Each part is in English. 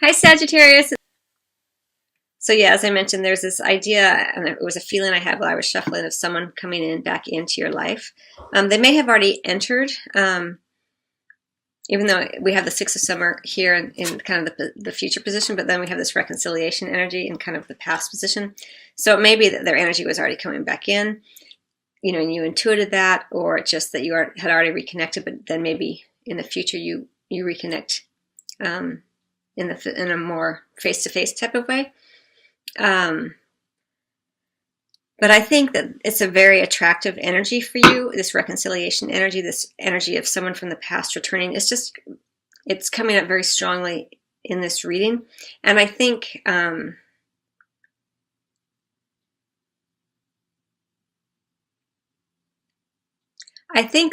Hi, Sagittarius. So yeah, as I mentioned, there's this idea, and it was a feeling I had while I was shuffling of someone coming in back into your life. They may have already entered, even though we have the Six of Summer here in kind of the future position, but then we have this reconciliation energy in kind of the past position. So it may be that their energy was already coming back in, and you intuited that, or just that you had already reconnected, but then maybe in the future you reconnect in a more face-to-face type of way. But I think that it's a very attractive energy for you, this reconciliation energy, this energy of someone from the past returning. It's coming up very strongly in this reading. And I think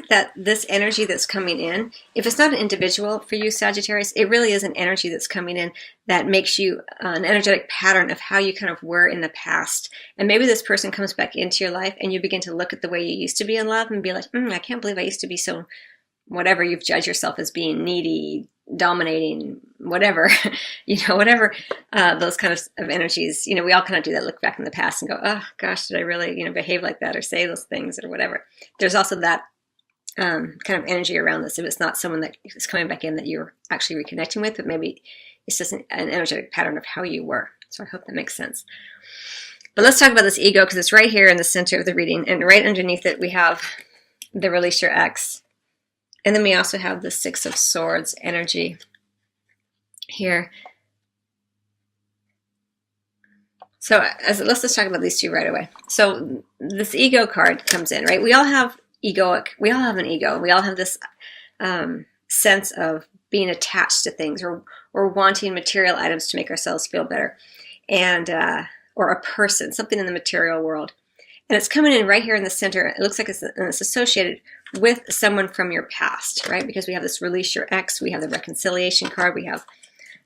that this energy that's coming in, if it's not an individual for you, Sagittarius, it really is an energy that's coming in that makes you an energetic pattern of how you kind of were in the past. And maybe this person comes back into your life and you begin to look at the way you used to be in love and be like, I can't believe I used to be so, whatever you've judged yourself as being, needy, dominating, whatever, whatever those kind of energies, we all kind of do that, look back in the past and go, oh gosh, did I really, behave like that or say those things or whatever. There's also that kind of energy around this. If it's not someone that is coming back in that you're actually reconnecting with, but maybe it's just an energetic pattern of how you were. So I hope that makes sense. But let's talk about this ego, because it's right here in the center of the reading, and right underneath it we have the release your ex. And then we also have the Six of Swords energy here. So let's just talk about these two right away. So this ego card comes in, right? We all have an ego. We all have this sense of being attached to things or wanting material items to make ourselves feel better, and or a person, something in the material world. And it's coming in right here in the center. It looks like it's associated with someone from your past, right? Because we have this release your ex, we have the reconciliation card, we have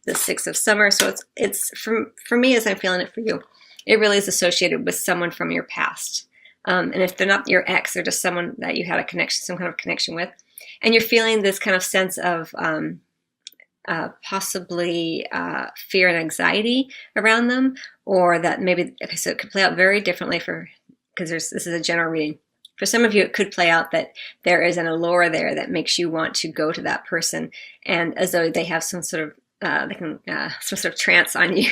the Six of Summer. So it's for me, as I'm feeling it for you, it really is associated with someone from your past. And if they're not your ex, they're just someone that you had a connection, some kind of connection with. And you're feeling this kind of sense of possibly fear and anxiety around them, or that maybe, okay, so it could play out very differently because this is a general reading. For some of you, it could play out that there is an allure there that makes you want to go to that person, and as though they have some sort of some sort of trance on you,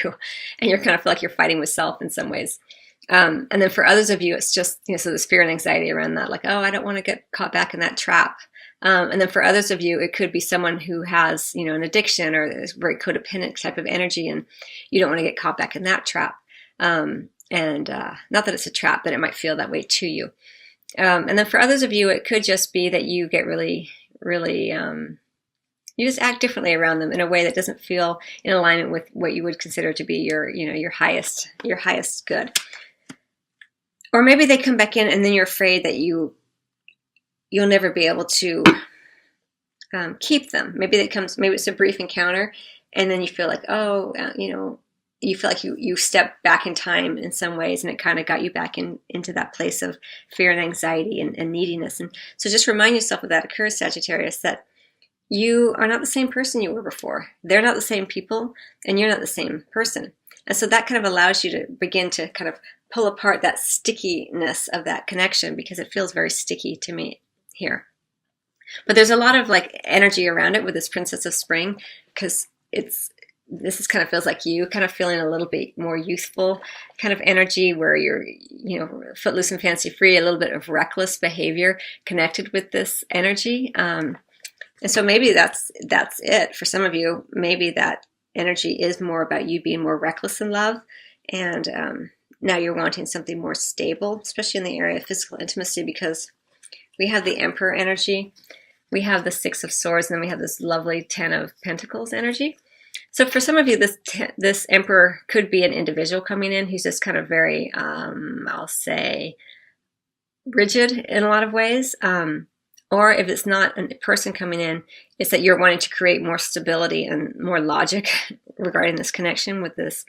and you're kind of feel like you're fighting with self in some ways. And then for others of you, it's just so there's fear and anxiety around that, like, oh, I don't want to get caught back in that trap. And then for others of you, it could be someone who has an addiction or is very codependent type of energy, and you don't want to get caught back in that trap. And not that it's a trap, but it might feel that way to you. And then for others of you, it could just be that you get really, really, you just act differently around them in a way that doesn't feel in alignment with what you would consider to be your highest good. Or maybe they come back in and then you're afraid that you'll never be able to keep them. Maybe it's a brief encounter, and then you feel like, you feel like you stepped back in time in some ways, and it kind of got you back into that place of fear and anxiety and neediness. And so just remind yourself of that occurs, Sagittarius, that you are not the same person you were before. They're not the same people, and you're not the same person. And so that kind of allows you to begin to kind of pull apart that stickiness of that connection, because it feels very sticky to me here. But there's a lot of energy around it with this Princess of Spring, because this kind of feels like you kind of feeling a little bit more youthful kind of energy, where you're, footloose and fancy free, a little bit of reckless behavior connected with this energy. And so maybe that's it for some of you. Maybe that energy is more about you being more reckless in love, and now you're wanting something more stable, especially in the area of physical intimacy, because we have the Emperor energy, we have the Six of Swords, and then we have this lovely Ten of Pentacles energy. So for some of you, this Emperor could be an individual coming in who's just kind of very, I'll say, rigid in a lot of ways. Or if it's not a person coming in, it's that you're wanting to create more stability and more logic regarding this connection with this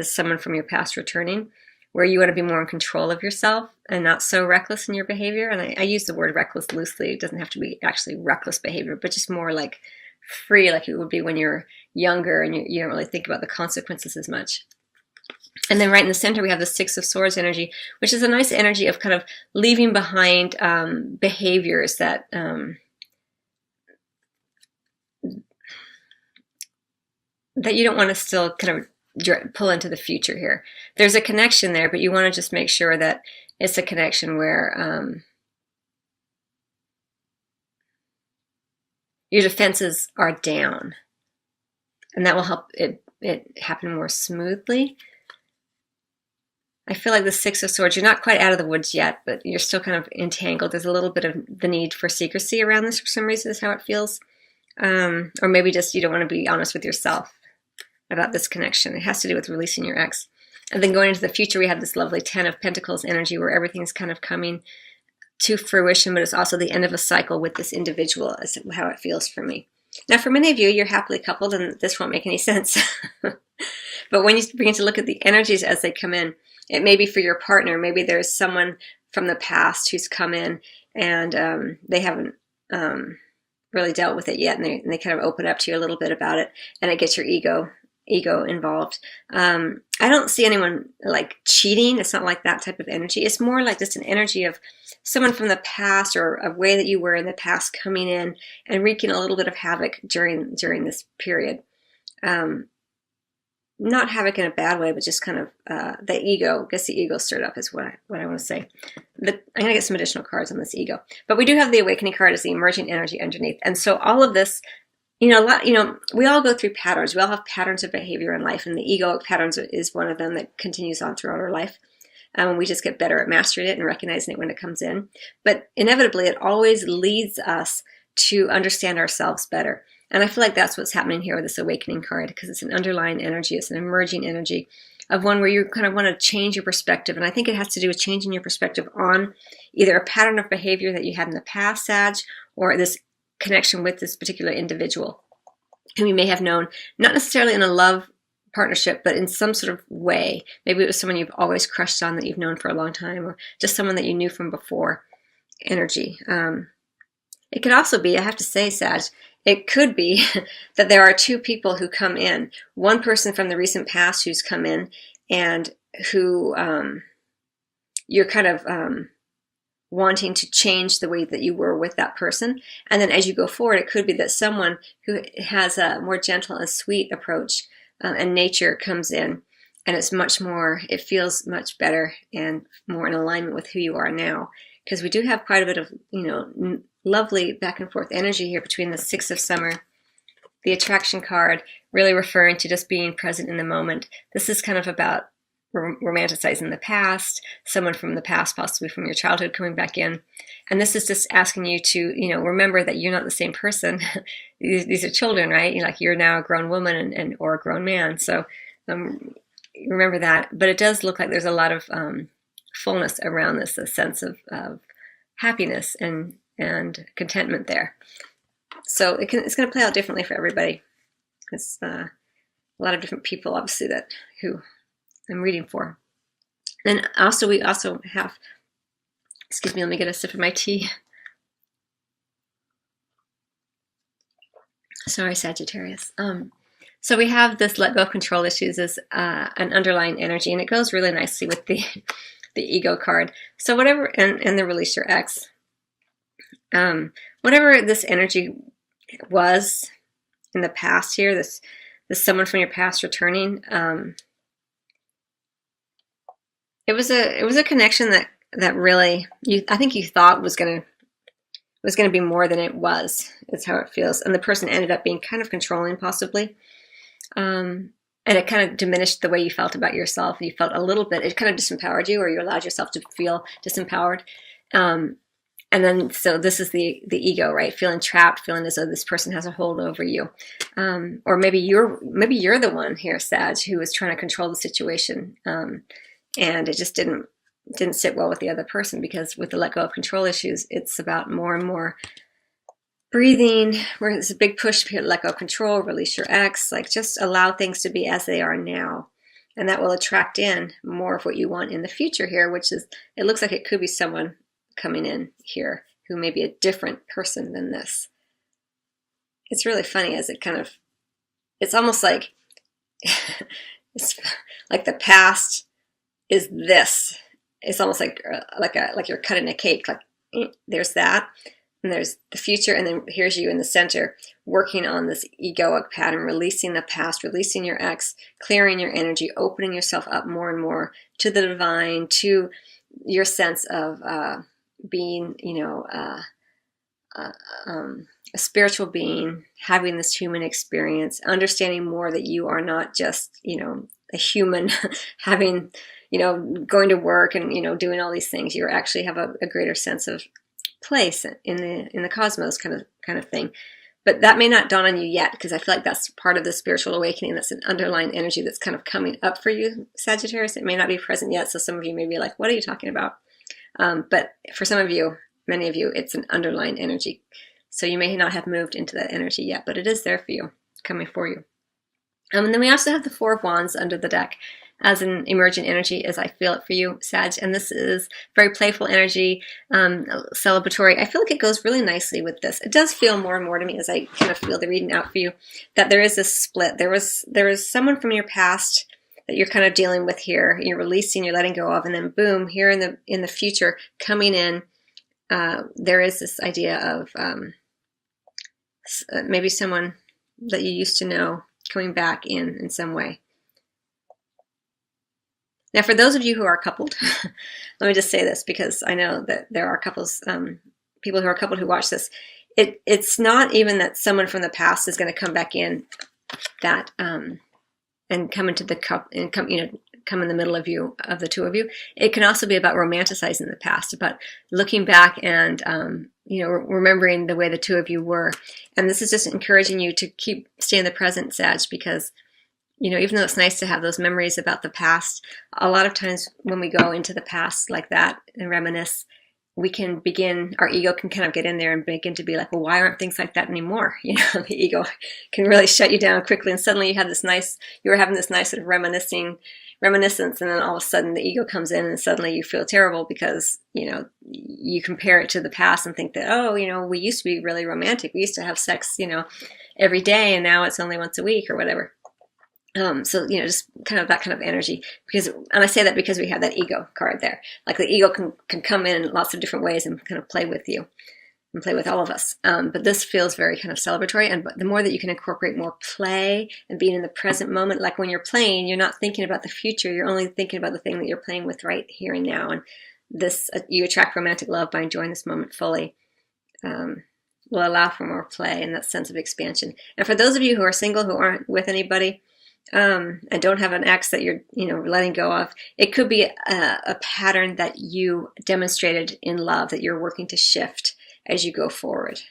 someone from your past returning, where you want to be more in control of yourself and not so reckless in your behavior. And I use the word reckless loosely. It doesn't have to be actually reckless behavior, but just more like free, like it would be when you're younger and you don't really think about the consequences as much. And then right in the center, we have the Six of Swords energy, which is a nice energy of kind of leaving behind behaviors that that you don't want to still kind of pull into the future here. There's a connection there, but you want to just make sure that it's a connection where your defenses are down. And that will help it happen more smoothly. I feel like the Six of Swords, you're not quite out of the woods yet, but you're still kind of entangled. There's a little bit of the need for secrecy around this for some reason, is how it feels. Or maybe just you don't want to be honest with yourself about this connection. It has to do with releasing your ex. And then going into the future, we have this lovely Ten of Pentacles energy where everything's kind of coming to fruition, but it's also the end of a cycle with this individual, is how it feels for me. Now, for many of you, you're happily coupled, and this won't make any sense. But when you begin to look at the energies as they come in, it may be for your partner. Maybe there's someone from the past who's come in, and they haven't really dealt with it yet, and they kind of open up to you a little bit about it, and it gets your ego involved. I don't see anyone like cheating. It's not like that type of energy. It's more like just an energy of someone from the past or a way that you were in the past coming in and wreaking a little bit of havoc during this period. Not havoc in a bad way, but just kind of the ego. I guess the ego stirred up is what I want to say. I'm going to get some additional cards on this ego. But we do have the Awakening card as the emerging energy underneath. And so all of this, we all go through patterns. We all have patterns of behavior in life, and the egoic patterns is one of them that continues on throughout our life. We just get better at mastering it and recognizing it when it comes in. But inevitably, it always leads us to understand ourselves better. And I feel like that's what's happening here with this Awakening card, because it's an underlying energy. It's an emerging energy of one where you kind of want to change your perspective. And I think it has to do with changing your perspective on either a pattern of behavior that you had in the past, Sag, or this connection with this particular individual whom you may have known, not necessarily in a love partnership, but in some sort of way. Maybe it was someone you've always crushed on that you've known for a long time, or just someone that you knew from before energy. It could also be, I have to say, Sag, it could be that there are two people who come in. One person from the recent past who's come in and who you're kind of wanting to change the way that you were with that person. And then as you go forward, it could be that someone who has a more gentle and sweet approach and nature comes in, and it feels much better and more in alignment with who you are now. Because we do have quite a bit of, lovely back and forth energy here between the Six of Summer, the Attraction card, really referring to just being present in the moment. This is kind of about romanticizing the past, someone from the past, possibly from your childhood, coming back in. And this is just asking you to, remember that you're not the same person. These are children, right? You're now a grown woman or a grown man. So remember that. But it does look like there's a lot of fullness around this, a sense of happiness and contentment there. So it's going to play out differently for everybody. It's a lot of different people, obviously, who I'm reading for. And also, we also have, excuse me, let me get a sip of my tea. Sorry, Sagittarius. So we have this let go of control issues as an underlying energy, and it goes really nicely with the ego card. So whatever, and the release your ex. Whatever this energy was in the past here, this someone from your past returning, it was a connection that really I think you thought was gonna be more than it was. Is how it feels, and the person ended up being kind of controlling, possibly, and it kind of diminished the way you felt about yourself. You felt a little bit. It kind of disempowered you, or you allowed yourself to feel disempowered. And then, so this is the ego, right? Feeling trapped, feeling as though this person has a hold over you, or maybe you're the one here, Sag, who was trying to control the situation, and it just didn't sit well with the other person, because with the let go of control issues, it's about more and more breathing. Where there's a big push to let go of control, release your ex, just allow things to be as they are now, and that will attract in more of what you want in the future here, which is, it looks like it could be someone coming in here who may be a different person than this. It's really funny as it it's almost like it's like the past is this. It's almost like you're cutting a cake. Like there's that, and there's the future, and then here's you in the center working on this egoic pattern, releasing the past, releasing your ex, clearing your energy, opening yourself up more and more to the divine, to your sense of being, a spiritual being, having this human experience, understanding more that you are not just, a human having, going to work and, doing all these things. You actually have a greater sense of place in the cosmos kind of thing. But that may not dawn on you yet, because I feel like that's part of the spiritual awakening. That's an underlying energy that's kind of coming up for you, Sagittarius. It may not be present yet, so some of you may be like, what are you talking about? But for some of you, many of you, it's an underlying energy. So you may not have moved into that energy yet, but it is there for you, coming for you. And then we also have the Four of Wands under the deck as an emergent energy, as I feel it for you, Sag. And this is very playful energy, celebratory. I feel like it goes really nicely with this. It does feel more and more to me, as I kind of feel the reading out for you, that there is this split. There was someone from your past that you're kind of dealing with here. You're releasing, you're letting go of, and then boom, here in the future, coming in, there is this idea of maybe someone that you used to know coming back in some way. Now, for those of you who are coupled, let me just say this, because I know that there are couples, people who are coupled who watch this. It's not even that someone from the past is going to come back in that and come into the cup and come in the middle of the two of you. It can also be about romanticizing the past, about looking back and remembering the way the two of you were. And this is just encouraging you to stay in the present, Sag, because even though it's nice to have those memories about the past, a lot of times when we go into the past like that and reminisce, our ego can kind of get in there and begin to be like, well, why aren't things like that anymore? The ego can really shut you down quickly, and suddenly you were having this nice sort of reminiscence, and then all of a sudden the ego comes in, and suddenly you feel terrible because, you compare it to the past and think that, we used to be really romantic. We used to have sex, every day, and now it's only once a week or whatever. So, just kind of that kind of energy, and I say that because we have that ego card there. Like the ego can come in lots of different ways and kind of play with you and play with all of us. But this feels very kind of celebratory. And the more that you can incorporate more play and being in the present moment, like when you're playing, you're not thinking about the future. You're only thinking about the thing that you're playing with right here and now. And this, you attract romantic love by enjoying this moment fully. Will allow for more play and that sense of expansion. And for those of you who are single, who aren't with anybody, and don't have an ex that you're, letting go of, it could be a pattern that you demonstrated in love that you're working to shift as you go forward.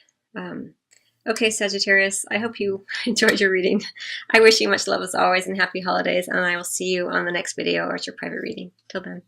Okay, Sagittarius, I hope you enjoyed your reading. I wish you much love as always, and happy holidays, and I will see you on the next video or at your private reading. Till then.